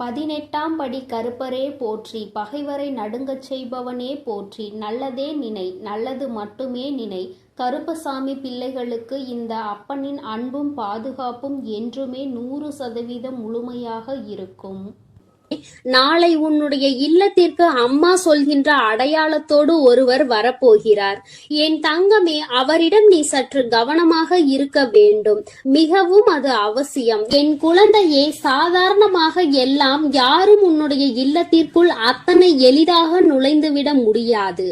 18ஆம் படி கருப்பரே போற்றி, பகைவரை நடுங்கச் செய்பவனே போற்றி, நல்லதே நினை, நல்லது மட்டுமே நினை. கருப்பசாமி பிள்ளைகளுக்கு இந்த அப்பனின் அன்பும் பாதுகாப்பும் என்றுமே 100% முழுமையாக இருக்கும். நாளை உன்னுடைய இல்லத்திற்கு அம்மா சொல்கின்ற அடையாளத்தோடு ஒருவர் வரப்போகிறார். என் தங்கமே, அவரிடம் நீ சற்று கவனமாக இருக்க வேண்டும். மிகவும் அது அவசியம். என் குழந்தையே, சாதாரணமாக எல்லாம் யாரும் உன்னுடைய இல்லத்திற்குள் அத்தனை எளிதாக நுழைந்துவிட முடியாது.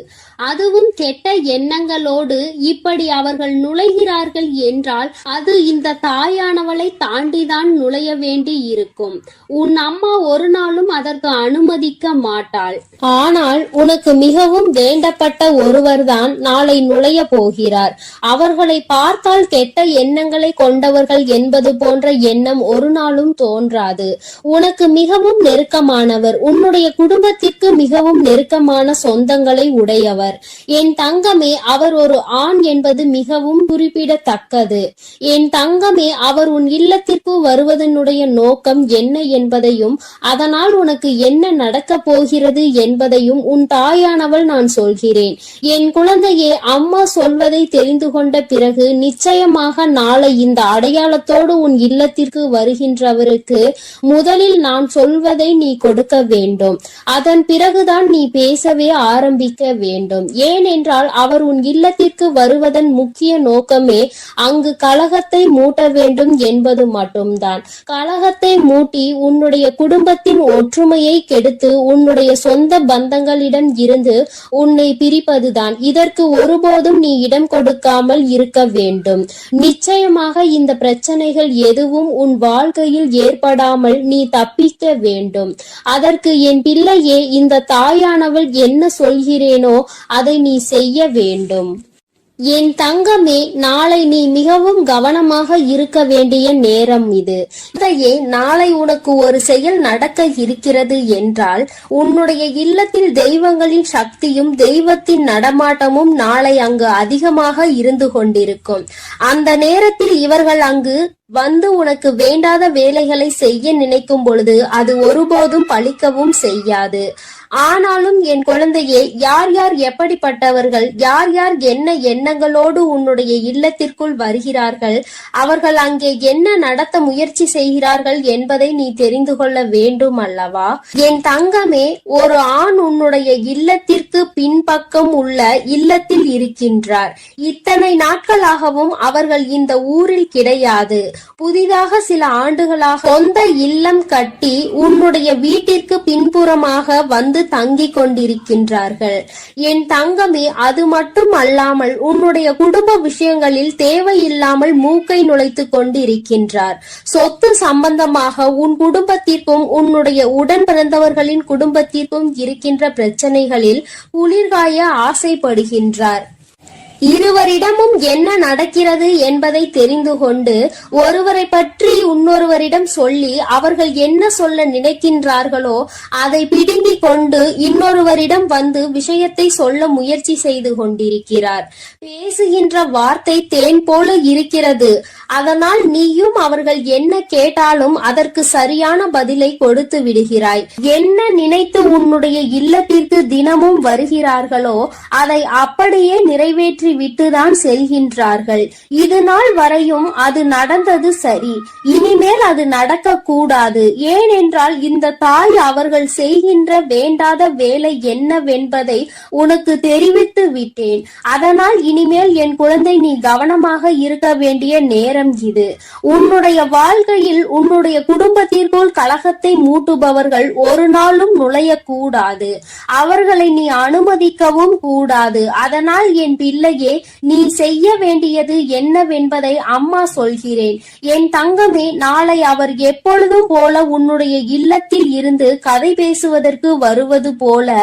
அதுவும் கெட்ட எண்ணங்களோடு இப்படி அவர்கள் நுழைகிறார்கள் என்றால் அது இந்த தாயானவளை தாண்டிதான் நுழைய வேண்டி இருக்கும். உன் அம்மா ஒரு நாளும் அதற்கு அனுமதிக்க மாட்டாள். ஆனால் உனக்கு மிகவும் வேண்டப்பட்ட ஒருவர்தான் நாளை நுழைய போகிறார். அவர்களை பார்த்தால் கெட்ட எண்ணங்களை கொண்டவர்கள் என்பது போன்ற எண்ணம் ஒரு நாளும் தோன்றாது. உனக்கு மிகவும் நெருக்கமானவர், உன்னுடைய குடும்பத்திற்கு மிகவும் நெருக்கமான சொந்தங்களை உடையவர். என் தங்கமே, அவர் ஒரு ஆண் என்பது மிகவும் குறிப்பிடத்தக்கது. என் தங்கமே, அவர் உன் இல்லத்திற்கு வருவதனுடைய நோக்கம் என்ன என்பதையும் அதனால் உனக்கு என்ன நடக்கப் போகிறது என்பதையும் உன் தாயானவள் நான் சொல்கிறேன். என் குழந்தையே, அம்மா சொல்வதை தெரிந்து கொண்ட பிறகு நிச்சயமாக நாளை இந்த அடையாளத்தோடு உன் இல்லத்திற்கு வருகின்றவருக்கு முதலில் நான் சொல்வதை நீ கொடுக்க வேண்டும். அதன் பிறகுதான் நீ பேசவே ஆரம்பிக்க வேண்டும். ஏனென்றால் அவர் உன் இல்லத்திற்கு வருவதன் முக்கிய நோக்கமே அங்கு கலகத்தை மூட்ட வேண்டும் என்பது மட்டும்தான். கலகத்தை மூட்டி உன்னுடைய குடும்பத்தின் ஒற்றுமையை கெடுத்து உன்னுடைய சொந்த பந்தங்களிடம் இருந்து உன்னை பிரிப்பதுதான். இதற்கு ஒருபோதும் நீ இடம் கொடுக்காமல் இருக்க வேண்டும். நிச்சயமாக இந்த பிரச்சனைகள் எதுவும் உன் வாழ்க்கையில் ஏற்படாமல் நீ தப்பிக்க வேண்டும். அதற்கு என் பிள்ளையே, இந்த தாயானவள் என்ன சொல்கிறேனோ அதை நீ செய்ய வேண்டும். என் தங்கமே, நாளை நீ மிகவும் கவனமாக இருக்க வேண்டிய நேரம் இது. இதையே நாளை உனக்கு ஒரு செயல் நடக்க இருக்கிறது என்றால் உன்னுடைய இல்லத்தில் தெய்வங்களின் சக்தியும் தெய்வத்தின் நடமாட்டமும் நாளை அங்கு அதிகமாக இருந்து கொண்டிருக்கும். அந்த நேரத்தில் இவர்கள் அங்கு வந்து உனக்கு வேண்டாத வேலைகளை செய்ய நினைக்கும் பொழுது அது ஒருபோதும் பலிக்கவும் செய்யாது. ஆனாலும் என் குழந்தையே, யார் யார் எப்படிப்பட்டவர்கள், யார் யார் என்ன எண்ணங்களோடு உன்னுடைய இல்லத்திற்குள் வருகிறார்கள், அவர்கள் அங்கே என்ன நடத்த முயற்சி செய்கிறார்கள் என்பதை நீ தெரிந்து கொள்ள வேண்டும் அல்லவா? என் தங்கமே, ஒரு ஆண் உன்னுடைய இல்லத்திற்கு பின்பக்கம் உள்ள இல்லத்தில் இருக்கின்றார். இத்தனை நாட்களாகவும் அவர்கள் இந்த ஊரில் கிடையாது. புதிதாக சில ஆண்டுகளாக சொந்த இல்லம் கட்டி உன்னுடைய வீட்டிற்கு பின்புறமாக வந்து தங்கிக் கொண்டிருக்கின்றார்கள். என் தங்கமே, அது மட்டும் அல்லாமல் உன்னுடைய குடும்ப விஷயங்களில் தேவையில்லாமல் மூக்கை நுழைத்து கொண்டிருக்கின்றார். சொத்து சம்பந்தமாக உன் குடும்பத்திற்கும் உன்னுடைய உடன் பிறந்தவர்களின் குடும்பத்திற்கும் இருக்கின்ற பிரச்சனைகளில் குளிர்காய ஆசைப்படுகின்றார். இருவரிடமும் என்ன நடக்கிறது என்பதை தெரிந்து கொண்டு ஒருவரை பற்றி இன்னொருவரிடம் சொல்லி அவர்கள் என்ன சொல்ல நினைக்கின்றார்களோ அதை பிடுங்கிக் கொண்டு இன்னொருவரிடம் வந்து விஷயத்தை சொல்ல முயற்சி செய்து கொண்டிருக்கிறார். பேசுகின்ற வார்த்தை தேன் போல இருக்கிறது. அதனால் நீயும் அவர்கள் என்ன கேட்டாலும் அதற்கு சரியான பதிலை கொடுத்து விடுகிறாய். என்ன நினைத்து உன்னுடைய இல்லத்திற்கு தினமும் வருகிறார்களோ அதை அப்படியே நிறைவேற்றி விட்டுதான் செல்கின்றார்கள். இது நாள் வரையும் அது நடந்தது சரி, இனிமேல் அது நடக்க கூடாது. ஏனென்றால் இந்த தாய் அவர்கள் செய்கின்ற வேண்டாத வேலை என்னவென்பதை உனக்கு தெரிவித்து விட்டேன். அதனால் இனிமேல் என் குழந்தை, நீ கவனமாக இருக்க வேண்டிய நேரம் இது. உன்னுடைய வாழ்க்கையில் உன்னுடைய குடும்பத்திற்குள் கலகத்தை மூட்டுபவர்கள் ஒரு நாளும் நுழையக்கூடாது. அவர்களை நீ அனுமதிக்கவும் கூடாது. அதனால் என் பிள்ளை, நீ செய்ய வேண்டியது என்னவென்பதை அம்மா சொல்கிறேன். என் தங்கமே, நாளை அவர் எப்பொழுதும் போல உன்னுடைய இல்லத்தில் இருந்து கதை பேசுவதற்கு வருவது போல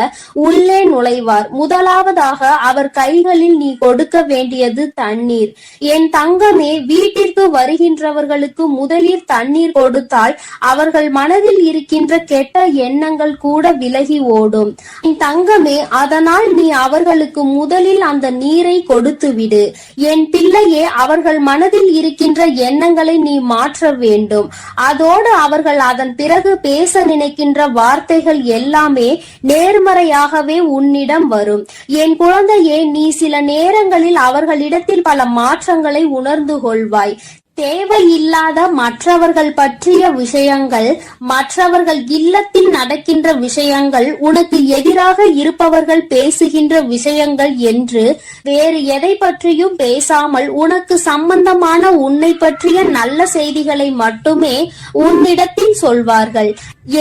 உள்ளே நுழைவார். முதலாவதாக அவர் கைகளில் நீ கொடுக்க வேண்டியது தண்ணீர். என் தங்கமே, வீட்டிற்கு வருகின்றவர்களுக்கு முதலில் தண்ணீர் கொடுத்தால் அவர்கள் மனதில் இருக்கின்ற கெட்ட எண்ணங்கள் கூட விலகி ஓடும். என் தங்கமே, அதனால் நீ அவர்களுக்கு முதலில் அந்த நீரை கொடுத்து விடு. என் பிள்ளையே, அவர்கள் மனதில் இருக்கின்ற எண்ணங்களை நீ மாற்ற வேண்டும். அதோடு அவர்கள் அதன் பிறகு பேச நினைக்கின்ற வார்த்தைகள் எல்லாமே நேர்மறையாகவே உன்னிடம் வரும். என் குழந்தையே, நீ சில நேரங்களில் அவர்களிடத்தில் பல மாற்றங்களை உணர்ந்து கொள்வாய். தேவையில்லாத மற்றவர்கள் பற்றிய விஷயங்கள், மற்றவர்கள் இல்லத்தில் நடக்கின்ற விஷயங்கள், உனக்கு எதிராக இருப்பவர்கள் பேசுகின்ற விஷயங்கள் என்று வேறு எதை பற்றியும் பேசாமல் உனக்கு சம்பந்தமான உன்னை பற்றிய நல்ல செய்திகளை மட்டுமே உன்னிடத்தில் சொல்வார்கள்.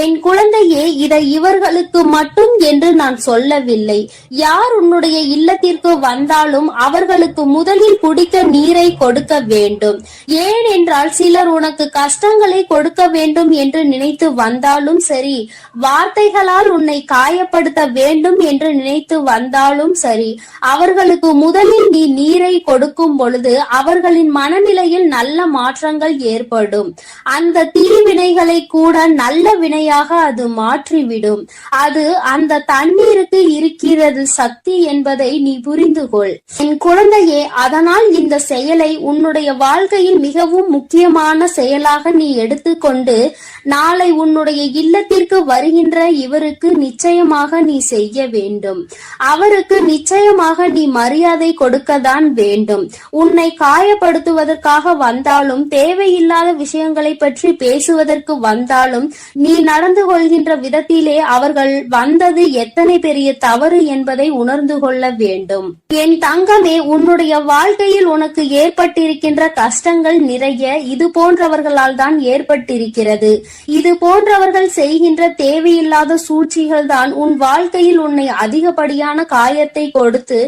என் குழந்தையே, இதை இவர்களுக்கு மட்டும் என்று நான் சொல்லவில்லை. யார் உன்னுடைய இல்லத்திற்கு வந்தாலும் அவர்களுக்கு முதலில் குடிக்க நீரை கொடுக்க வேண்டும். ஏனென்றால் சிலர் உனக்கு கஷ்டங்களை கொடுக்க வேண்டும் என்று நினைத்து வந்தாலும் சரி, வார்த்தைகளால் உன்னை காயப்படுத்த வேண்டும் என்று நினைத்து வந்தாலும் சரி, அவர்களுக்கு முதலில் நீ நீரை கொடுக்கும் பொழுது அவர்களின் மனநிலையில் நல்ல மாற்றங்கள் ஏற்படும். அந்த தீவினைகளை கூட நல்ல வினையாக அது மாற்றிவிடும். அது அந்த தண்ணீருக்கு இருக்கிறது சக்தி என்பதை நீ புரிந்து கொள். என் குழந்தையே, அதனால் இந்த செயலை உன்னுடைய வாழ்க்கையில் மிகவும் முக்கியமான செயலாக நீ எடுத்துக்கொண்டு நாளை உன்னுடைய இல்லத்திற்கு வருகின்ற இவருக்கு நிச்சயமாக நீ செய்ய வேண்டும். அவருக்கு நிச்சயமாக நீ மரியாதை கொடுக்கத்தான் வேண்டும். உன்னை காயப்படுத்துவதற்காக வந்தாலும், தேவையில்லாத விஷயங்களை பற்றி பேசுவதற்கு வந்தாலும், நீ நடந்து கொள்கின்ற விதத்திலே அவர்கள் வந்தது எத்தனை பெரிய தவறு என்பதை உணர்ந்து கொள்ள வேண்டும். என் தங்கமே, உன்னுடைய வாழ்க்கையில் உனக்கு ஏற்பட்டிருக்கின்ற கஷ்டங்கள் நிறைய இது போன்றவர்களால் தான் ஏற்பட்டிருக்கிறது. இது போன்றவர்கள் செய்கின்ற தேவையில்லாத சூழ்ச்சிகள் தான் உன் வாழ்க்கையில் உன்னை அதிகப்படியான காயத்தை கொடுத்து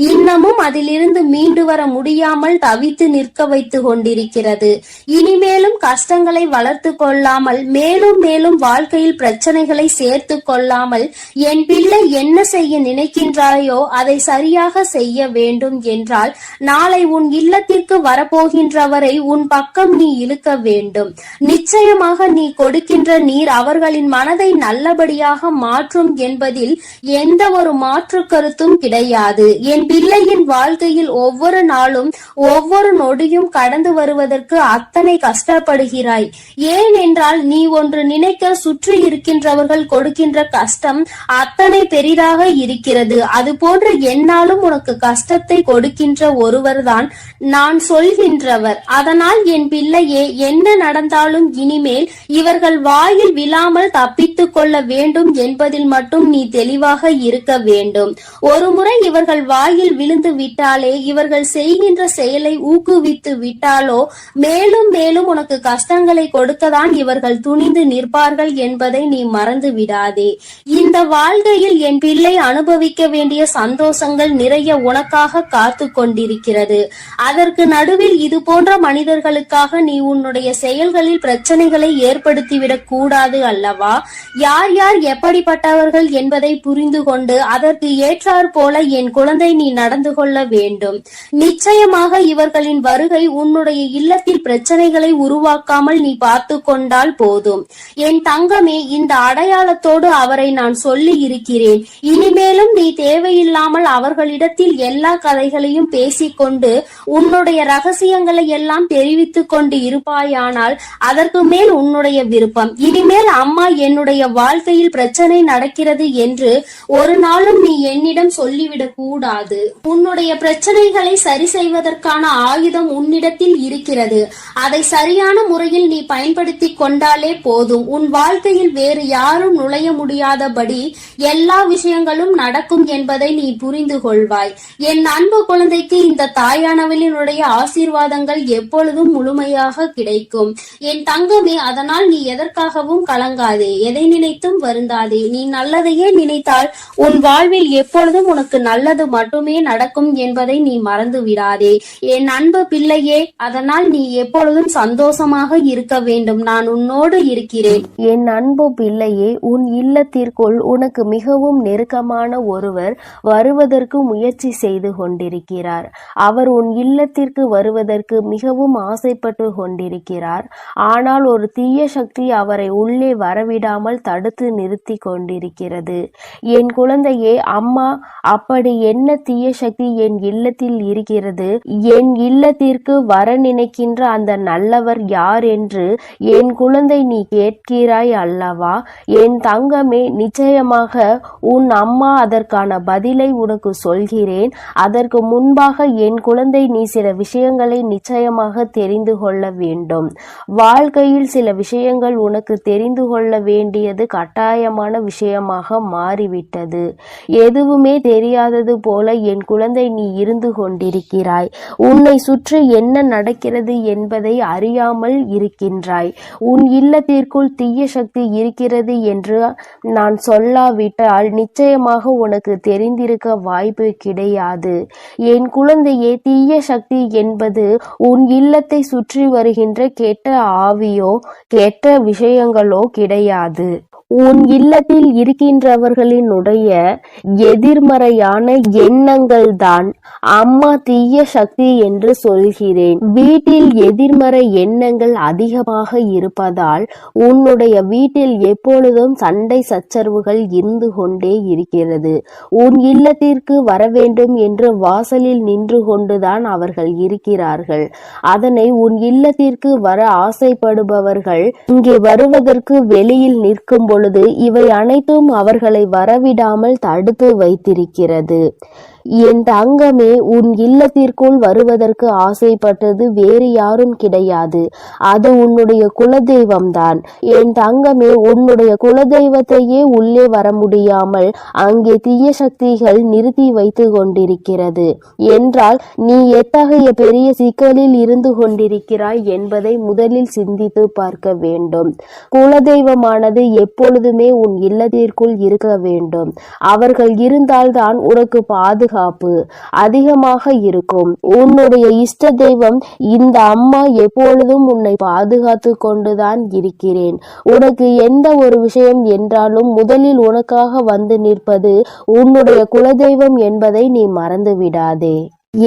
இன்னமும் அதிலிருந்து மீண்டு வர முடியாமல் தவித்து நிற்க வைத்து கொண்டிருக்கிறது. இனிமேலும் கஷ்டங்களை வளர்த்து கொள்ளாமல், மேலும் மேலும் வாழ்க்கையில் பிரச்சனைகளை சேர்த்து கொள்ளாமல், என் பிள்ளை என்ன செய்ய நினைக்கின்றாயோ அதை சரியாக செய்ய வேண்டும் என்றால் நாளை உன் இல்லத்திற்கு வரப்போகின்றவரை உன் பக்கம் நீ இழுக்க வேண்டும். நிச்சயமாக நீ கொடுக்கின்ற நீர் அவர்களின் மனதை நல்லபடியாக மாற்றும் என்பதில் எந்த ஒரு மாற்று கருத்தும் கிடையாது. என் பிள்ளையின் வாழ்க்கையில் ஒவ்வொரு நாளும் ஒவ்வொரு நொடியும் கடந்து வருவதற்கு அத்தனை கஷ்டப்படுகிறாய். ஏனென்றால் நீ ஒன்று நினைக்க சுற்றி இருக்கின்றவர்கள் கொடுக்கின்ற கஷ்டம் அத்தனை பெரிதாக இருக்கிறது. அது போன்ற என்னாலும் உனக்கு கஷ்டத்தை கொடுக்கின்ற ஒருவர்தான் நான் சொல்கின்றவர். அதனால் என் பிள்ளையே, என்ன நடந்தாலும் இனிமேல் இவர்கள் வாயில் விழாமல் தப்பித்துக் கொள்ள வேண்டும் என்பதில் மட்டும் நீ தெளிவாக இருக்க வேண்டும். ஒருமுறை இவர்கள் வாயில் விழுந்து விட்டாலே, இவர்கள் செய்கின்ற செயலை ஊக்குவித்து விட்டாலோ, மேலும் மேலும் உனக்கு கஷ்டங்களை கொடுக்கத்தான் இவர்கள் துணிந்து நிற்பார்கள் என்பதை நீ மறந்து விடாதே. இந்த வாழ்க்கையில் என் பிள்ளை அனுபவிக்க வேண்டிய சந்தோஷங்கள் நிறைய உனக்காக காத்து கொண்டிருக்கிறது. அதற்கு நடுவில் இது போன்ற மனிதர்களுக்காக நீ உன்னுடைய செயல்களில் பிரச்சனைகளை ஏற்படுத்திவிடக் கூடாது அல்லவா? யார் யார் எப்படிப்பட்டவர்கள் என்பதை புரிந்து கொண்டு அதற்கு ஏற்றாற் போல என் குழந்தை நீ நடந்து கொள்ள வேண்டும். நிச்சயமாக இவர்களின் வருகை உன்னுடைய இல்லத்தில் பிரச்சனைகளை உருவாக்காமல் நீ பார்த்து கொண்டால் போதும். என் தங்கமே, இந்த அடையாளத்தோடு அவரை நான் சொல்லி இருக்கிறேன். இனிமேலும் நீ தேவையில்லாமல் அவர்களிடத்தில் எல்லா கதைகளையும் பேசிக்கொண்டு உன்னுடைய ரகசியங்களை எல்லாம் தெரிவித்துக் கொண்டு இருப்பாயானால் அதற்கு மேல் உன்னுடைய விருப்பம். இனிமேல் அம்மா என்னுடைய வாழ்க்கையில் பிரச்சனை நடக்கிறது என்று ஒரு நாளும் நீ என்னிடம் சொல்லிவிடக் கூடாது. உன்னுடைய பிரச்சனைகளை சரி செய்வதற்கான ஆயுதம் உன்னிடத்தில் இருக்கிறது. அதை சரியான முறையில் நீ பயன்படுத்தி கொண்டாலே போதும். உன் வாழ்க்கையில் வேறு யாரும் நுழைய முடியாதபடி எல்லா விஷயங்களும் நடக்கும் என்பதை நீ புரிந்து கொள்வாய். என் அன்பு குழந்தைக்கு இந்த தாயானவளினுடைய ஆசீர்வாதங்கள் எப்பொழுதும் முழுமையாக கிடைக்கும். என் தங்கமே, அதனால் நீ எதற்காகவும் கலங்காதே, எதை நினைத்தும் வருந்தாதே. நீ நல்லதையே நினைத்தால் உன் வாழ்வில் எப்பொழுதும் உனக்கு நல்லது மட்டுமே நடக்கும் என்பதை நீ மறந்து விடாதே. என் அன்பு பிள்ளையே, அதனால் நீ எப்பொழுதும் சந்தோஷமாக இருக்க வேண்டும். நான் உன்னோடு இருக்கிறேன். என் அன்பு பிள்ளையே, உன் இல்லத்திற்குள் உனக்கு மிகவும் நெருக்கமான ஒருவர் வருவதற்கு முயற்சி செய்து கொண்டிருக்கிறார். அவர் உன் இல்லத்திற்கு வருவதற்கு மிகவும் மிகவும் ஆசைப்பட்டு கொண்டிருக்கிறார். ஆனால் ஒரு தீய சக்தி அவரை உள்ளே வரவிடாமல் தடுத்து நிறுத்தி கொண்டிருக்கிறது. என் குழந்தையே, அம்மா, அப்படி என்ன தீய சக்தி என் இல்லத்தில் இருக்கிறது? என் இல்லத்திற்கு வர நினைக்கின்ற அந்த நல்லவர் யார் என்று என் குழந்தை நீ கேட்கிறாய் அல்லவா? என் தங்கமே, நிச்சயமாக உன் அம்மா அதற்கான பதிலை உனக்கு சொல்கிறேன். அதற்கு முன்பாக என் குழந்தை, நீ சில விஷயங்களை நிச்சயமாக தெரிந்து கொள்ள வேண்டும். வாழ்க்கையில் சில விஷயங்கள் உனக்கு தெரிந்து கொள்ள வேண்டியது கட்டாயமான விஷயமாக மாறிவிட்டது. எதுவுமே தெரியாதது போல என் குழந்தை நீ இருந்து கொண்டிருக்கிறாய். உன்னை சுற்றி என்ன நடக்கிறது என்பதை அறியாமல் இருக்கின்றாய். உன் இல்லத்திற்குள் தீய சக்தி இருக்கிறது என்று நான் சொல்லாவிட்டால் நிச்சயமாக உனக்கு தெரிந்திருக்க வாய்ப்பு கிடையாது. என் குழந்தையே, தீய சக்தி என்பது உன் இல்லத்தை சுற்றி வருகின்ற கெட்ட ஆவியோ கெட்ட விஷயங்களோ கிடையாது. உன் இல்லத்தில் இருக்கின்றவர்களினுடைய எதிர்மறையான எண்ணங்கள் தான் அம்மா தீய சக்தி என்று சொல்கிறேன். வீட்டில் எதிர்மறை எண்ணங்கள் அதிகமாக இருப்பதால் உன்னுடைய வீட்டில் எப்பொழுதும் சண்டை சச்சரவுகள் இருந்து கொண்டே இருக்கிறது. உன் இல்லத்திற்கு வர வேண்டும் என்று வாசலில் நின்று கொண்டுதான் அவர்கள் இருக்கிறார்கள். அதனை உன் இல்லத்திற்கு வர ஆசைப்படுபவர்கள் இங்கே வருவதற்கு வெளியில் நிற்கும் பொழுது இவை அனைத்தும் அவர்களை வரவிடாமல் தடுத்து வைத்திருக்கிறது. என் தங்கமே, உன் இல்லத்திற்குள் வருவதற்கு ஆசைப்பட்டது வேறு யாரும் கிடையாது. அது உன்னுடைய குலதெய்வம்தான். என் தங்கமே, உன்னுடைய குலதெய்வத்தையே உள்ளே வர முடியாமல் அங்கே தீய சக்திகள் நிறுத்தி வைத்து கொண்டிருக்கிறது என்றால் நீ எத்தகைய பெரிய சிக்கலில் இருந்து கொண்டிருக்கிறாய் என்பதை முதலில் சிந்தித்து பார்க்க வேண்டும். குலதெய்வமானது எப்பொழுதுமே உன் இல்லத்திற்குள் இருக்க வேண்டும். அவர்கள் இருந்தால்தான் உனக்கு பாதுகாப்பு அதிகமாக இருக்கும். உன்னுடைய இஷ்ட தெய்வம் இந்த அம்மா எப்பொழுதும் உன்னை பாதுகாத்து கொண்டுதான் இருக்கிறேன். உனக்கு எந்த ஒரு விஷயம் என்றாலும் முதலில் உனக்காக வந்து நிற்பது உன்னுடைய குலதெய்வம் என்பதை நீ மறந்து விடாதே.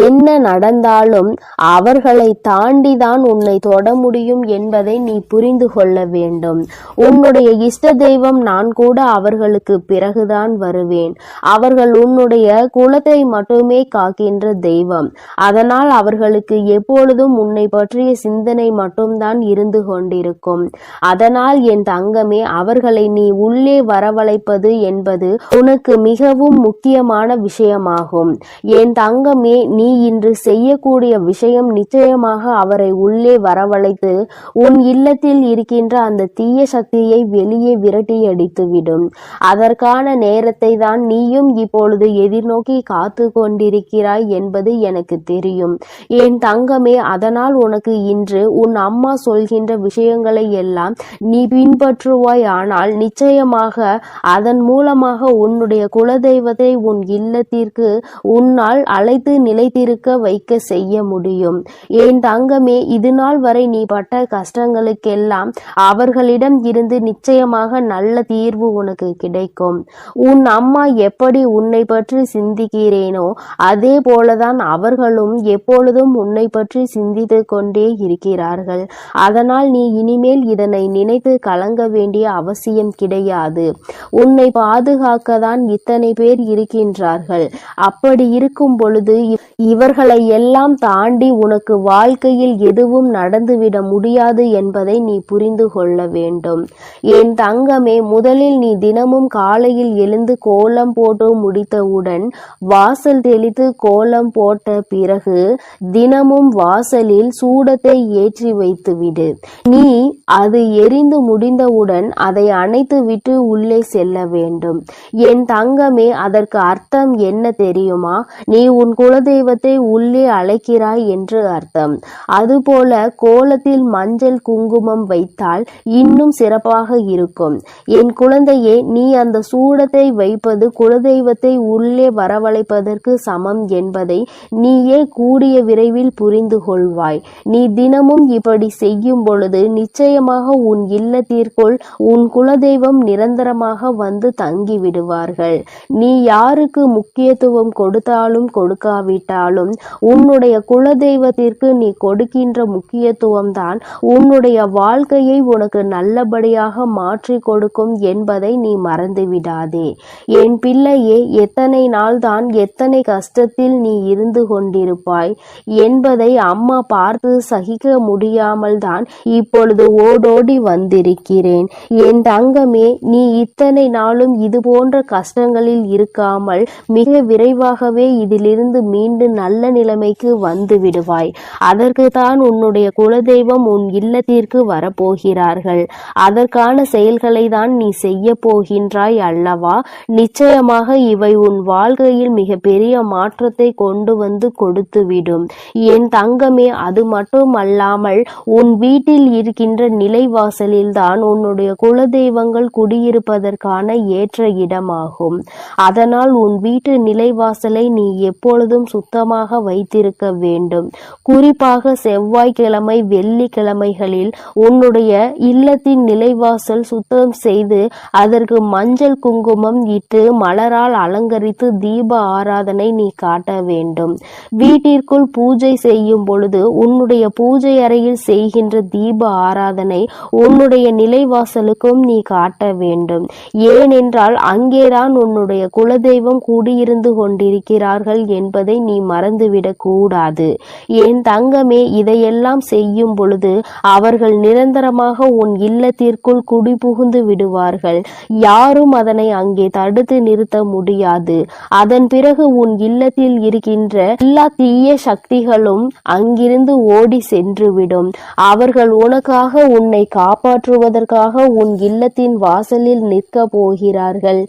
என்ன நடந்தாலும் அவர்களை தாண்டிதான் உன்னை தொட முடியும் என்பதை நீ புரிந்து கொள்ள வேண்டும். உன்னுடைய இஷ்ட தெய்வம் நான் கூட அவர்களுக்கு பிறகுதான் வருவேன். அவர்கள் உன்னுடைய குலத்தை மட்டுமே காக்கின்ற தெய்வம். அதனால் அவர்களுக்கு எப்பொழுதும் உன்னை பற்றிய சிந்தனை மட்டும்தான் இருந்து கொண்டிருக்கும். அதனால் என் தங்கமே, அவர்களை நீ உள்ளே வரவழைப்பது என்பது உனக்கு மிகவும் முக்கியமான விஷயமாகும். என் தங்கமே, நீ இன்று செய்யக்கூடிய விஷயம் நிச்சயமாக அவரை உள்ளே வரவழைத்து உன் இல்லத்தில் இருக்கின்ற அந்த தீய சக்தியை வெளியே விரட்டி அடித்துவிடும். அதற்கான நேரத்தை தான் நீயும் இப்பொழுது எதிர்நோக்கி காத்து கொண்டிருக்கிறாய் என்பது எனக்கு தெரியும். என் தங்கமே, அதனால் உனக்கு இன்று உன் அம்மா சொல்கின்ற விஷயங்களை எல்லாம் நீ பின்பற்றுவாய். ஆனால் நிச்சயமாக அதன் மூலமாக உன்னுடைய குலதெய்வத்தை உன் இல்லத்திற்கு உன்னால் அழைத்து நிலைத்திருக்க வைக்க செய்ய முடியும். என் தங்கமே, இது நாள் வரை நீ பட்ட கஷ்டங்களுக்கெல்லாம் அவர்களிடம் இருந்து நிச்சயமாக நல்ல தீர்வு உனக்கு கிடைக்கும். உன் அம்மா எப்படி உன்னை பற்றி சிந்திக்கிறேனோ அதே போலதான் அவர்களும் எப்பொழுதும் உன்னை பற்றி சிந்தித்து கொண்டே இருக்கிறார்கள். அதனால் நீ இனிமேல் இதனை நினைத்து கலங்க வேண்டிய அவசியம் கிடையாது. உன்னை பாதுகாக்கத்தான் இத்தனை பேர் இருக்கின்றார்கள். அப்படி இருக்கும் பொழுது இவர்களை எல்லாம் தாண்டி உனக்கு வாழ்க்கையில் எதுவும் நடந்துவிட முடியாது என்பதை நீ புரிந்து கொள்ள வேண்டும். என் தங்கமே, முதலில் நீ தினமும் காலையில் எழுந்து கோலம் போட்டு முடித்தவுடன் வாசல் தெளித்து கோலம் போட்ட பிறகு தினமும் வாசலில் சூடத்தை ஏற்றி வைத்துவிடு. நீ அது எரிந்து முடிந்தவுடன் அதை அணைத்து விட்டு உள்ளே செல்ல வேண்டும். என் தங்கமே, அதற்கு அர்த்தம் என்ன தெரியுமா? நீ உன் குலதெய்வத்தை உள்ளே அழைக்கிறாய் என்று அர்த்தம். அதுபோல கோலத்தில் மஞ்சள் குங்குமம் வைத்தால் இன்னும் சிறப்பாக இருக்கும். என் குழந்தையே, நீ அந்த சூடத்தை வைப்பது குலதெய்வத்தை உள்ளே வரவழைப்பதற்கு சமம் என்பதை நீயே கூடிய விரைவில் புரிந்து கொள்வாய். நீ தினமும் இப்படி செய்யும் பொழுது நிச்சயமாக உன் இல்லத்திற்குள் உன் குலதெய்வம் நிரந்தரமாக வந்து தங்கி விடுவார்கள். நீ யாருக்கு முக்கியத்துவம் கொடுத்தாலும் கொடுக்காவிட்டால் இல்லாவிட்டாலும் உன்னுடைய குலதெய்வத்திற்கு நீ கொடுக்கின்ற முக்கியத்துவம் தான் உன்னுடைய வாழ்க்கையை உனக்கு நல்லபடியாக மாற்றி கொடுக்கும் என்பதை நீ மறந்துவிடாதே. என் பிள்ளையே, எத்தனை நாள்தான் எத்தனை கஷ்டத்தில் நீ இருந்து கொண்டிருப்பாய் என்பதை அம்மா பார்த்து சகிக்க முடியாமல் தான் இப்பொழுது ஓடோடி வந்திருக்கிறேன். என் தங்கமே, நீ இத்தனை நாளும் இது போன்ற கஷ்டங்களில் இருக்காமல் மிக விரைவாகவே இதிலிருந்து மீண்டு நல்ல நிலைமைக்கு வந்து விடுவாய். அதற்கு தான் உன்னுடைய குலதெய்வம் உன் இல்லத்திற்கு வரப்போகிறார்கள். அதற்கான செயல்களை தான் நீ செய்ய போகின்றாய் அல்லவா? நிச்சயமாக இவை உன் வாழ்க்கையில் மிக பெரிய மாற்றத்தை கொண்டு வந்து கொடுத்துவிடும் என் தங்கமே. அது மட்டுமல்லாமல் உன் வீட்டில் இருக்கின்ற நிலைவாசலில் தான் உன்னுடைய குலதெய்வங்கள் குடியிருப்பதற்கான ஏற்ற இடமாகும். அதனால் உன் வீட்டு நிலைவாசலை நீ எப்பொழுதும் சுத்தமாக வைத்திருக்க வேண்டும். குறிப்பாக செவ்வாய்க்கிழமை, வெள்ளிக்கிழமைகளில் உன்னுடைய இல்லத்தின் நிலைவாசல் சுத்தம் செய்து அதற்கு மஞ்சள் குங்குமம் இட்டு மலரால் அலங்கரித்து தீப ஆராதனை நீ காட்ட வேண்டும். வீட்டிற்குள் பூஜை செய்யும் பொழுது உன்னுடைய பூஜை அறையில் செய்கின்ற தீப ஆராதனை உன்னுடைய நிலைவாசலுக்கும் நீ காட்ட வேண்டும். ஏனென்றால் அங்கேதான் உன்னுடைய குலதெய்வம் கூடியிருந்து கொண்டிருக்கிறார்கள் என்பதை நீ மறந்துவிடக் கூடாது. என் தங்கமே, இதையெல்லாம் செய்யும் பொழுது அவர்கள் நிரந்தரமாக உன் இல்லத்திற்குள் குடிபுகுந்து விடுவார்கள். யாரும் அதனை அங்கே தடுத்து நிறுத்த முடியாது. அதன் பிறகு உன் இல்லத்தில் இருக்கின்ற எல்லா தீய சக்திகளும் அங்கிருந்து ஓடி சென்றுவிடும். அவர்கள் உனக்காக, உன்னை காப்பாற்றுவதற்காக உன் இல்லத்தின் வாசலில் நிற்க போகிறார்கள்.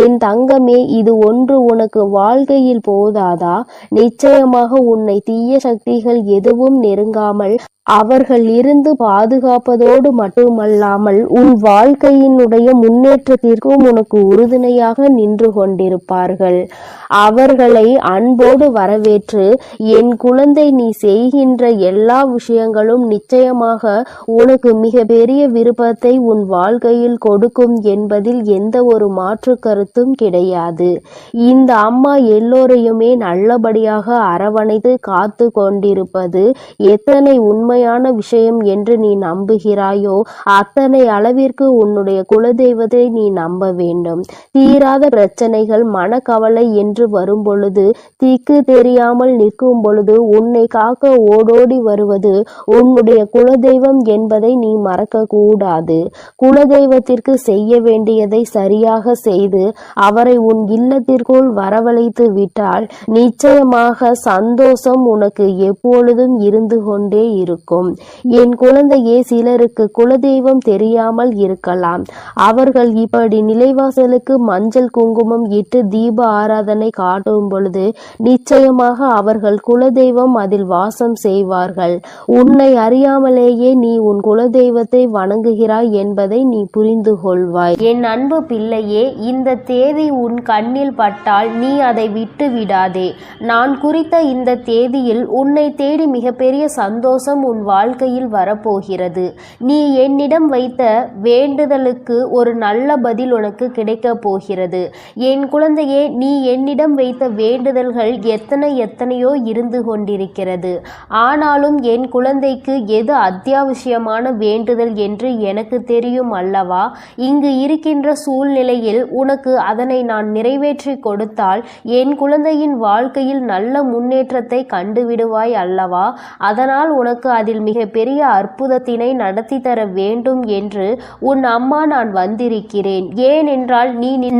என் தங்கமே, இது ஒன்று உனக்கு வாழ்க்கையில் போதாதா? நிச்சயமாக உன்னை தீய சக்திகள் எதுவும் நெருங்காமல் அவர்கள் இருந்து பாதுகாப்பதோடு மட்டுமல்லாமல் உன் வாழ்க்கையினுடைய முன்னேற்றத்திற்கும் உனக்கு உறுதுணையாக நின்று கொண்டிருப்பார்கள். அவர்களை அன்போடு வரவேற்று, என் குழந்தை, நீ செய்கின்ற எல்லா விஷயங்களும் நிச்சயமாக உனக்கு மிக பெரிய விருப்பத்தை உன் வாழ்க்கையில் கொடுக்கும் என்பதில் எந்த ஒரு மாற்று கருத்தும் கிடையாது. இந்த அம்மா எல்லோரையுமே நல்லபடியாக அரவணைத்து காத்து கொண்டிருப்பது எத்தனை உண்மையான விஷயம் என்று நீ நம்புகிறாயோ அத்தனை அளவிற்கு உன்னுடைய குலதெய்வத்தை நீ நம்ப வேண்டும். தீராத பிரச்சனைகள், மனக்கவலை என்று வரும் பொழுது, திக்கு தெரியாமல் நிற்கும் பொழுது உன்னை காக்க ஓடோடி வருவது உன்னுடைய குலதெய்வம் என்பதை நீ மறக்க கூடாது. குலதெய்வத்திற்கு செய்ய வேண்டியதை சரியாக செய்து அவரை உன் இல்லத்திற்குள் வரவழைத்து விட்டால் நிச்சயமாக சந்தோஷம் உனக்கு எப்பொழுதும் இருந்து கொண்டே இருக்கும். என் குழந்தையே, சிலருக்கு குலதெய்வம் தெரியாமல் இருக்கலாம். அவர்கள் இப்படி நிலைவாசலுக்கு மஞ்சள் குங்குமம் இட்டு தீப ஆராதனை காட்டும் பொழுது நிச்சயமாக அவர்கள் குலதெய்வம் அதில் வாசம் செய்வார்கள். உன்னை அறியாமலேயே நீ உன் குலதெய்வத்தை வணங்குகிறாய் என்பதை நீ புரிந்து கொள்வாய். என் அன்பு பிள்ளையே, இந்த தேதி உன் கண்ணில் பட்டால் நீ அதை விட்டு விடாதே. நான் குறித்த இந்த தேதியில் உன்னை தேடி மிகப்பெரிய சந்தோஷம் உன் வாழ்க்கையில் வரப்போகிறது. நீ என்னிடம் வைத்த வேண்டுதலுக்கு ஒரு நல்ல பதில் உனக்கு கிடைக்க போகிறது. என் குழந்தையே, நீ என்னிடம் வைத்த வேண்டுதல்கள் எத்தனையோ இருந்து கொண்டிருக்கிறது. ஆனாலும் என் குழந்தைக்கு எது அத்தியாவசியமான வேண்டுதல் என்று எனக்கு தெரியும் அல்லவா? இங்கு இருக்கின்ற சூழ்நிலையில் உனக்கு அதனை நான் நிறைவேற்றி கொடுத்தால் என் குழந்தையின் வாழ்க்கையில் நல்ல முன்னேற்றத்தை கண்டுவிடுவாய் அல்லவா? அதனால் உனக்கு அதில் மிக பெரிய அற்புதத்தினை நடத்தி தர வேண்டும் என்று உன் அம்மா நான் வந்திருக்கிறேன். ஏனென்றால்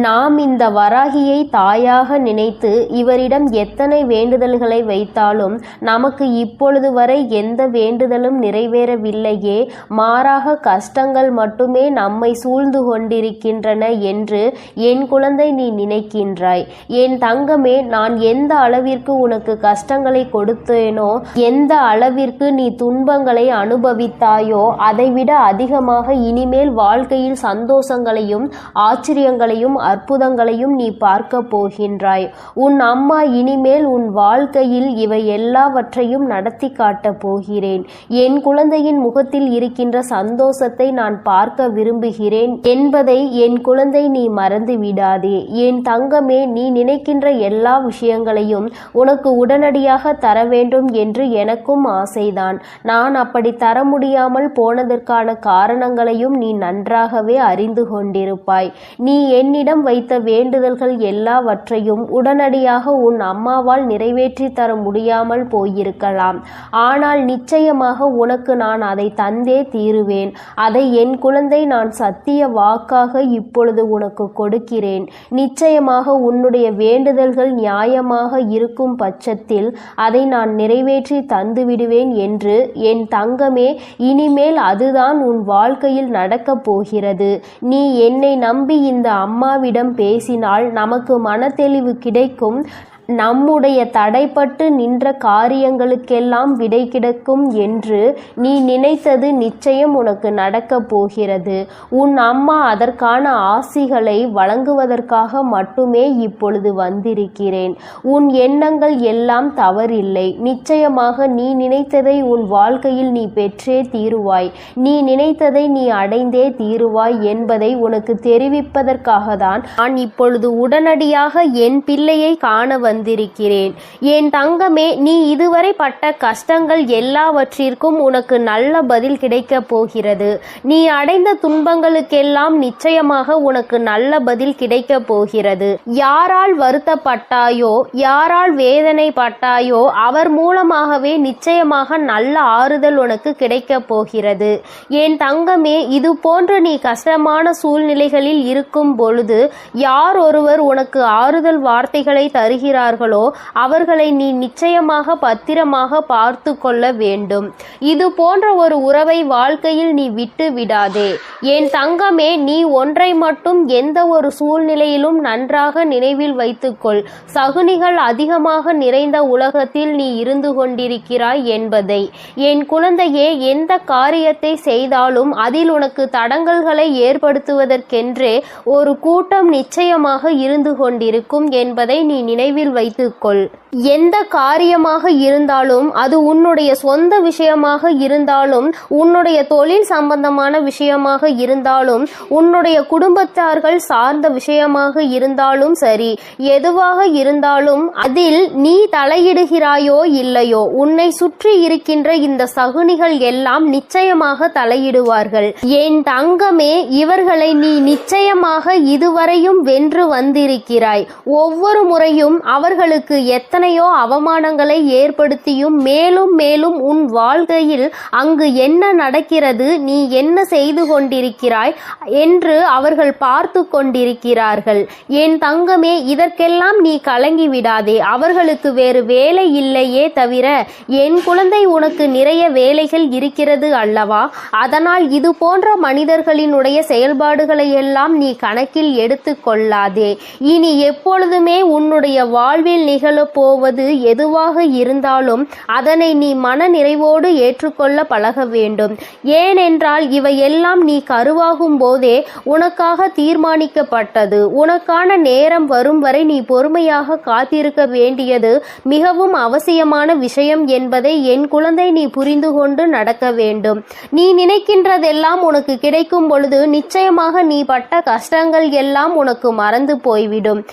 நாம் இந்த வராகியை தாயாக நினைத்து இவரிடம் எத்தனை வேண்டுதல்களை வைத்தாலும் நமக்கு இப்பொழுது வரை எந்த வேண்டுதலும் நிறைவேறவில்லையே, மாறாக கஷ்டங்கள் மட்டுமே நம்மை சூழ்ந்து கொண்டிருக்கின்றன என்று என் குழந்தை நீ நினைக்கின்றாய். என் தங்கமே, நான் எந்த அளவிற்கு உனக்கு கஷ்டங்களை கொடுத்தேனோ, எந்த அளவிற்கு நீ துன்பங்களை அனுபவித்தாயோ அதைவிட அதிகமாக இனிமேல் வாழ்க்கையில் சந்தோஷங்களையும் ஆச்சரியங்களையும் அற்புதங்களையும் நீ பார்க்க போகின்றாய். உன் அம்மா இனிமேல் உன் வாழ்க்கையில் இவை எல்லாவற்றையும் நடத்தி காட்டப் போகிறேன். என் குழந்தையின் முகத்தில் இருக்கின்ற சந்தோஷத்தை நான் பார்க்க விரும்புகிறேன் என்பதை என் குழந்தை நீ மறந்து விடாதே. என் தங்கமே, நீ நினைக்கின்ற எல்லா விஷயங்களையும் உனக்கு உடனடியாக தர வேண்டும் என்று எனக்கும் ஆசைதான். நான் அப்படி தர முடியாமல் போனதற்கான காரணங்களையும் நீ நன்றாகவே அறிந்து கொண்டிருப்பாய். நீ என்னிடம் வைத்த வேண்டுதல்கள் எல்லாவற்றையும் உடனடியாக உன் அம்மாவால் நிறைவேற்றி தர முடியாமல் போயிருக்கலாம். ஆனால் நிச்சயமாக உனக்கு நான் அதை தந்தே தீருவேன். அதை என் குழந்தை நான் சத்திய வாக்காக இப்பொழுது உனக்கு கொடுக்கிறேன். நிச்சயமாக உன்னுடைய வேண்டுதல்கள் நியாயமாக இருக்கும் பட்சத்தில் அதை நான் நிறைவேற்றி தந்துவிடுவேன் என்று என் தங்கமே, இனிமேல் அதுதான் உன் வாழ்க்கையில் நடக்கப் போகிறது. நீ என்னை நம்பி இந்த அம்மாவிடம் பேசினால் நமக்கு மனத்தெளிவு கிடைக்கும். நம்முடைய தடைப்பட்டு நின்ற காரியங்களுக்கெல்லாம் விடை கிடைக்கும் என்று நீ நினைத்தது நிச்சயம் உனக்கு நடக்கப் போகிறது. உன் அம்மா அதற்கான ஆசிகளை வழங்குவதற்காக மட்டுமே இப்பொழுது வந்திருக்கிறேன். உன் எண்ணங்கள் எல்லாம் தவறில்லை. நிச்சயமாக நீ நினைத்ததை உன் வாழ்க்கையில் நீ பெற்றே தீருவாய். நீ நினைத்ததை நீ அடைந்தே தீருவாய் என்பதை உனக்கு தெரிவிப்பதற்காக தான் நான் இப்பொழுது உடனடியாக என் பிள்ளையை காண வந்திருக்கிறேன். என் தங்கமே, நீ இதுவரை பட்ட கஷ்டங்கள் எல்லாவற்றிற்கும் உனக்கு நல்ல பதில் கிடைக்கப் போகிறது. நீ அடைந்த துன்பங்களுக்கெல்லாம் நிச்சயமாக உனக்கு நல்ல பதில் கிடைக்கப் போகிறது. யாரால் வருத்தப்பட்டாயோ, யாரால் வேதனைப்பட்டாயோ அவர் மூலமாகவே நிச்சயமாக நல்ல ஆறுதல் உனக்கு கிடைக்கப் போகிறது. என் தங்கமே, இது போன்று நீ கஷ்டமான சூழ்நிலைகளில் இருக்கும் பொழுது யார் ஒருவர் உனக்கு ஆறுதல் வார்த்தைகளை தருகிறார்களோ அவர்களை நீ நிச்சயமாக பத்திரமாக பார்த்து கொள்ள வேண்டும். இது போன்ற ஒரு உறவை வாழ்க்கையில் நீ விட்டு விடாதே. என் தங்கமே, நீ ஒன்றை மட்டும் எந்த ஒரு சூழ்நிலையிலும் நன்றாக நினைவில் வைத்துக்கொள். சகுனிகள் அதிகமாக நிறைந்த உலகத்தில் நீ இருந்து கொண்டிருக்கிறாய் என்பதை. என் குழந்தையே, எந்த காரியத்தை செய்தாலும் அதில் உனக்கு தடங்கல்களை ஏற்படுத்துவதற்கென்றே ஒரு கூட்டம் நிச்சயமாக இருந்து கொண்டிருக்கும் என்பதை நீ நினைவில் வைத்துக்கொள். எந்த காரியமாக இருந்தாலும், அது உன்னுடைய சொந்த விஷயமாக இருந்தாலும், உன்னுடைய தொழில் சம்பந்தமான விஷயமாக இருந்தாலும், உன்னுடைய குடும்பத்தார்கள் சார்ந்த விஷயமாக இருந்தாலும் சரி, எதுவாக இருந்தாலும் அதில் நீ தலையிடுகிறாயோ இல்லையோ, உன்னை சுற்றி இருக்கின்ற இந்த சகுனிகள் எல்லாம் நிச்சயமாக தலையிடுவார்கள். என் தங்கமே, இவர்களை நீ நிச்சயமாக இதுவரையும் வென்று வந்திருக்கிறாய். ஒவ்வொரு முறையும் அவர்களுக்கு எத்தனையோ அவமானங்களை ஏற்படுத்தியும் மேலும் மேலும் உன் வாழ்க்கையில் அங்கு என்ன நடக்கிறது, நீ என்ன செய்து கொண்டிருக்கிறாய் என்று அவர்கள் பார்த்து கொண்டிருக்கிறார்கள். என் தங்கமே, இதற்கெல்லாம் நீ கலங்கி விடாதே. அவர்களுக்கு வேறு வேலை இல்லையே தவிர என் குழந்தை உனக்கு நிறைய வேலைகள் இருக்கிறது அல்லவா? அதனால் இது போன்ற மனிதர்களினுடைய செயல்பாடுகளை எல்லாம் நீ கணக்கில் எடுத்து கொள்ளாதே. இனி எப்பொழுதுமே உன்னுடைய வாழ்வில் நிகழப்போவது எதுவாக இருந்தாலும் அதனை நீ மன நிறைவோடு ஏற்றுக்கொள்ள பழக வேண்டும். ஏனென்றால் இவையெல்லாம் நீ கருவாகும் போதே உனக்காக தீர்மானிக்கப்பட்டது. உனக்கான நேரம் வரும் வரை நீ பொறுமையாக காத்திருக்க வேண்டியது மிகவும் அவசியமான விஷயம் என்பதை என் குழந்தை நீ புரிந்து கொண்டு நடக்க வேண்டும். நீ நினைக்கின்றதெல்லாம் உனக்கு கிடைக்கும் பொழுது நிச்சயமாக நீ பட்ட கஷ்டங்கள் எல்லாம் உனக்கு மறந்து போய்விடும்.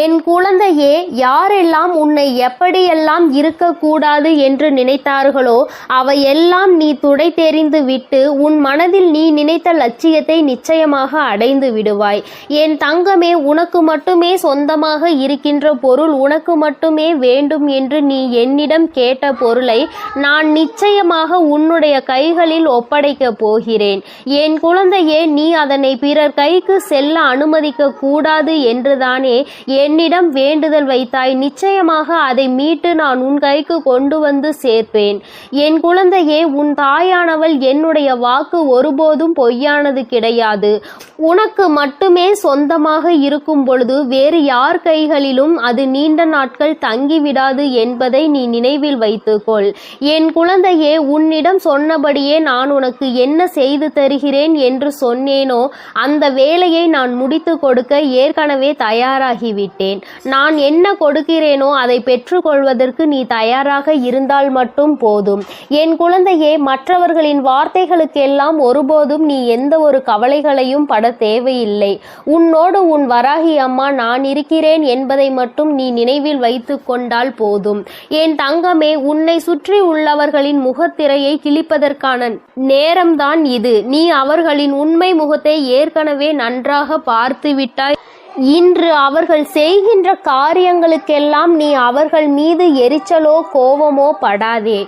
என் குழந்தையே, யாரெல்லாம் உன்னை எப்படியெல்லாம் இருக்கக்கூடாது என்று நினைத்தார்களோ அவையெல்லாம் நீ துடை தெரிந்து விட்டு உன் மனதில் நீ நினைத்த லட்சியத்தை நிச்சயமாக அடைந்து விடுவாய். என் தங்கமே, உனக்கு மட்டுமே சொந்தமாக இருக்கின்ற பொருள், உனக்கு மட்டுமே வேண்டும் என்று நீ என்னிடம் கேட்ட பொருளை நான் நிச்சயமாக உன்னுடைய கைகளில் ஒப்படைக்கப் போகிறேன். என் குழந்தையே, நீ அதனை பிறர் கைக்கு செல்ல அனுமதிக்க கூடாது என்றுதானே என்னிடம் வேண்டுதல் வைத்தாய், நிச்சயமாக அதை மீட்டு நான் உன் கைக்கு கொண்டு வந்து சேர்ப்பேன். என் குழந்தையே, உன் தாயானவள் என்னுடைய வாக்கு ஒருபோதும் பொய்யானது கிடையாது. உனக்கு மட்டுமே சொந்தமாக இருக்கும் பொழுது வேறு யார் கைகளிலும் அது நீண்ட நாட்கள் தங்கிவிடாது என்பதை நீ நினைவில் வைத்துக்கொள். என் குழந்தையே, உன்னிடம் சொன்னபடியே நான் உனக்கு என்ன செய்து தருகிறேன் என்று சொன்னேனோ அந்த வேலையை நான் முடித்து கொடுக்க ஏற்கனவே தயாராகிவிட்டேன். நான் என்ன கொடுக்கிறேனோ அதை பெற்றுக்கொள்வதற்கு நீ தயாராக இருந்தால் மட்டும் போதும். என் குழந்தையே, மற்றவர்களின் வார்த்தைகளுக்கெல்லாம் ஒருபோதும் நீ எந்த ஒரு கவலைகளையும் பட தேவையில்லை. உன்னோடு உன் வராகி அம்மா நான் இருக்கிறேன் என்பதை மட்டும் நீ நினைவில் வைத்து கொண்டால் போதும். என் தங்கமே, உன்னை சுற்றி உள்ளவர்களின் முகத்திரையை கிழிப்பதற்கான நேரம்தான் இது. நீ அவர்களின் உண்மை முகத்தை ஏற்கனவே நன்றாக பார்த்துவிட்டாய். இன்று அவர்கள் செய்கின்ற காரியங்களுக்கெல்லாம் நீ அவர்கள் மீது எரிச்சலோ கோபமோ படாதே.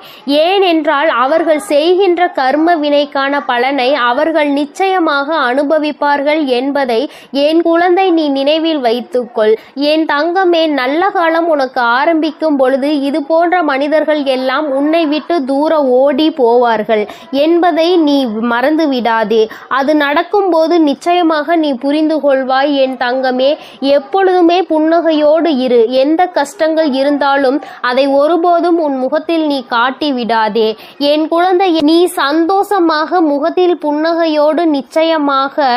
ஏனென்றால் அவர்கள் செய்கின்ற கர்ம வினைக்கான பலனை அவர்கள் நிச்சயமாக அனுபவிப்பார்கள் என்பதை என் குழந்தை நீ நினைவில் வைத்துக்கொள். என் தங்கமே, நல்ல காலம் உனக்கு ஆரம்பிக்கும் பொழுது இது போன்ற மனிதர்கள் எல்லாம் உன்னை விட்டு தூர ஓடி போவார்கள் என்பதை நீ மறந்து விடாதே. அது நடக்கும்போது நிச்சயமாக நீ புரிந்து கொள்வாய். என் தங்கம், எப்பொழுதுமே புன்னகையோடு இரு. எந்த கஷ்டங்கள் இருந்தாலும் அதை ஒருபோதும் உன் முகத்தில் நீ காட்டி விடாதே. என் குழந்தை, நீ சந்தோஷமாக முகத்தில் புன்னகையோடு நிச்சயமாக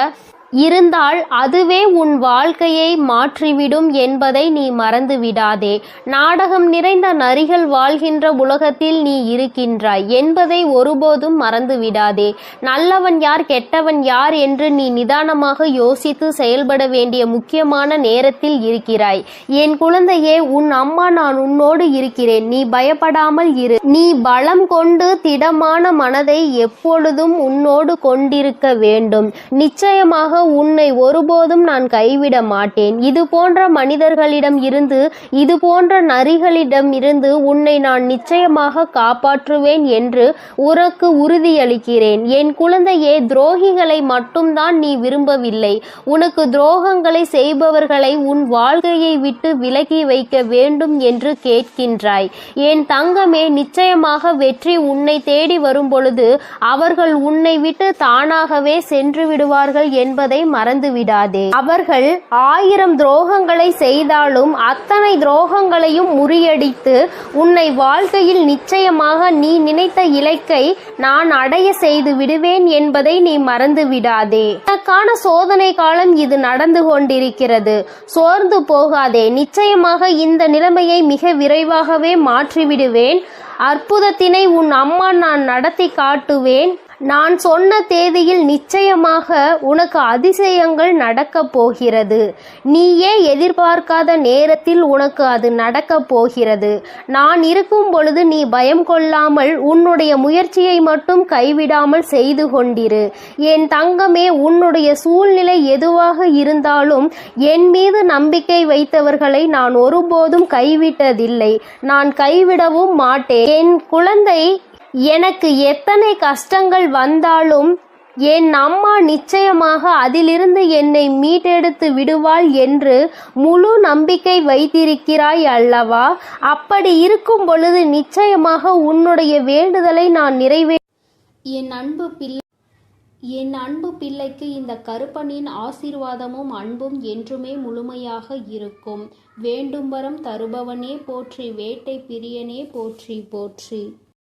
இருந்தால் அதுவே உன் வாழ்க்கையை மாற்றிவிடும் என்பதை நீ மறந்து விடாதே. நாடகம் நிறைந்த நரிகள் வாழ்கின்ற உலகத்தில் நீ இருக்கின்றாய் என்பதை ஒருபோதும் மறந்து விடாதே. நல்லவன் யார், கெட்டவன் யார் என்று நீ நிதானமாக யோசித்து செயல்பட வேண்டிய முக்கியமான நேரத்தில் இருக்கிறாய். என் குழந்தையே, உன் அம்மா நான் உன்னோடு இருக்கிறேன். நீ பயப்படாமல் இரு. நீ பலம் கொண்டு திடமான மனதை எப்பொழுதும் உன்னோடு கொண்டிருக்க வேண்டும். நிச்சயமாக உன்னை ஒருபோதும் நான் கைவிட மாட்டேன். இது போன்ற மனிதர்களிடம் இருந்து, இது போன்ற நரிகளிடம் இருந்து உன்னை நான் நிச்சயமாக காப்பாற்றுவேன் என்று உனக்கு உறுதியளிக்கிறேன். என் குழந்தையே, துரோகிகளை மட்டும்தான் நீ விரும்பவில்லை. உனக்கு துரோகங்களை செய்பவர்களை உன் வாழ்க்கையை விட்டு விலக்கி வைக்க வேண்டும் என்று கேட்கின்றாய். என் தங்கமே, நிச்சயமாக வெற்றி உன்னை தேடி வரும் பொழுது அவர்கள் உன்னை விட்டு தானாகவே சென்று விடுவார்கள் என்பதை மறந்து விடாதே. அவர்கள் 1000 துரோகங்களை செய்தாலும் அத்தனை துரோகங்களையும் முறியடித்து உன்னை வாழ்க்கையில் நிச்சயமாக நீ நினைத்த இலக்கை நான் அடைய செய்து விடுவேன் என்பதை நீ மறந்து விடாதே. உனக்கான சோதனை காலம் இது நடந்து கொண்டிருக்கிறது. சோர்ந்து போகாதே. நிச்சயமாக இந்த நிலைமையை மிக விரைவாகவே மாற்றிவிடுவேன். அற்புதத்தினை உன் அம்மா நான் நடத்தி காட்டுவேன். நான் சொன்ன தேதியில் நிச்சயமாக உனக்கு அதிசயங்கள் நடக்கப் போகிறது. நீயே எதிர்பார்க்காத நேரத்தில் உனக்கு அது நடக்கப் போகிறது. நான் இருக்கும் பொழுது நீ பயம் கொள்ளாமல் உன்னுடைய முயற்சியை மட்டும் கைவிடாமல் செய்து கொண்டிரு. என் தங்கமே, உன்னுடைய சூழ்நிலை எதுவாக இருந்தாலும் என் மீது நம்பிக்கை வைத்தவர்களை நான் ஒருபோதும் கைவிட்டதில்லை. நான் கைவிடவும் மாட்டேன். என் குழந்தை, எனக்கு எத்தனை கஷ்டங்கள் வந்தாலும் என் அம்மா நிச்சயமாக அதிலிருந்து என்னை மீட்டெடுத்து விடுவாள் என்று முழு நம்பிக்கை வைத்திருக்கிறாய் அல்லவா? அப்படி இருக்கும் பொழுது நிச்சயமாக உன்னுடைய வேண்டுதலை நான் என் அன்பு பிள்ளைக்கு இந்த கருப்பனின் ஆசீர்வாதமும் அன்பும் என்றுமே முழுமையாக இருக்கும். வேண்டும் வரம் தருபவனே போற்றி, வேட்டை பிரியனே போற்றி போற்றி.